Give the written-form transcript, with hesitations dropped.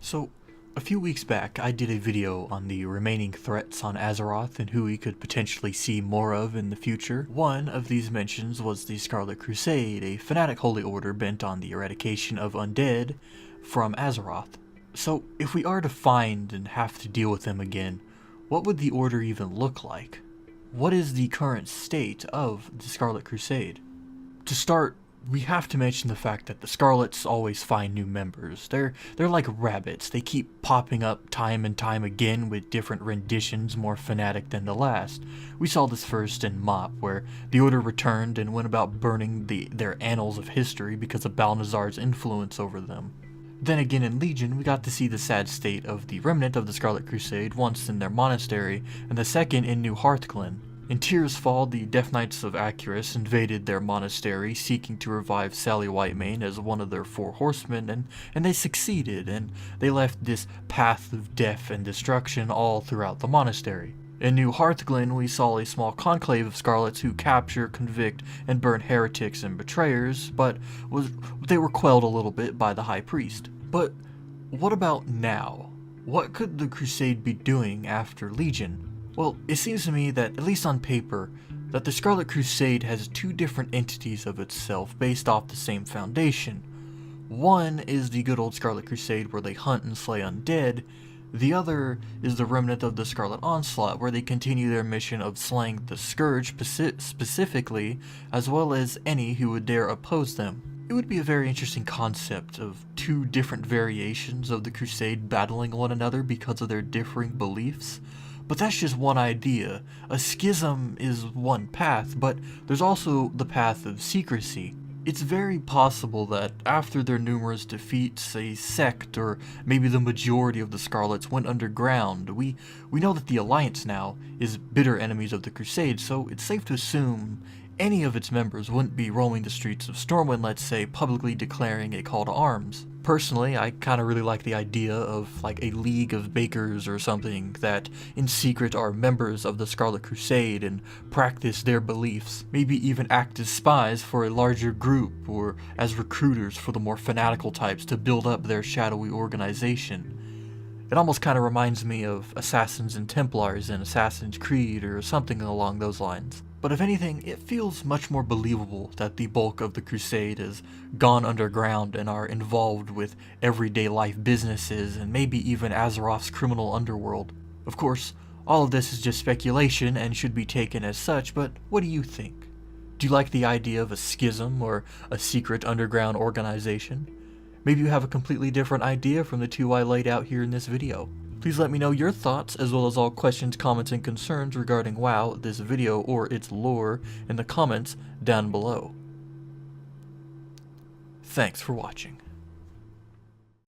So, a few weeks back, I did a video on the remaining threats on Azeroth and who we could potentially see more of in the future. One of these mentions was the Scarlet Crusade, a fanatic holy order bent on the eradication of undead from Azeroth. So, if we are to find and have to deal with them again, what would the order even look like? What is the current state of the Scarlet Crusade? To start, we have to mention the fact that the Scarlets always find new members. They're like rabbits. They keep popping up time and time again with different renditions more fanatic than the last. We saw this first in Mop, where the Order returned and went about burning their annals of history because of Balnazar's influence over them. Then again in Legion, we got to see the sad state of the remnant of the Scarlet Crusade, once in their monastery, and the second in New Hearthglen. In Tears Fall, the Death Knights of Acurus invaded their monastery, seeking to revive Sally Whitemane as one of their 4 horsemen, and they succeeded, and they left this path of death and destruction all throughout the monastery. In New Hearthglen, we saw a small conclave of Scarlets who capture, convict, and burn heretics and betrayers, but they were quelled a little bit by the High Priest. But what about now? What could the Crusade be doing after Legion? Well, it seems to me that, at least on paper, that the Scarlet Crusade has 2 different entities of itself based off the same foundation. One is the good old Scarlet Crusade where they hunt and slay undead. The other is the remnant of the Scarlet Onslaught where they continue their mission of slaying the Scourge specifically, as well as any who would dare oppose them. It would be a very interesting concept of 2 different variations of the Crusade battling one another because of their differing beliefs. But that's just one idea. A schism is one path, but there's also the path of secrecy. It's very possible that after their numerous defeats, a sect, or maybe the majority of the Scarlets, went underground. We know that the Alliance now is bitter enemies of the Crusade, so it's safe to assume any of its members wouldn't be roaming the streets of Stormwind, let's say, publicly declaring a call to arms. Personally, I kind of really like the idea of like a league of bakers or something that in secret are members of the Scarlet Crusade and practice their beliefs, maybe even act as spies for a larger group or as recruiters for the more fanatical types to build up their shadowy organization. It almost kind of reminds me of Assassins and Templars in Assassin's Creed or something along those lines. But if anything, it feels much more believable that the bulk of the Crusade has gone underground and are involved with everyday life businesses and maybe even Azeroth's criminal underworld. Of course, all of this is just speculation and should be taken as such, but what do you think? Do you like the idea of a schism or a secret underground organization? Maybe you have a completely different idea from the 2 I laid out here in this video. Please let me know your thoughts, as well as all questions, comments, and concerns regarding WoW, this video, or its lore in the comments down below. Thanks for watching.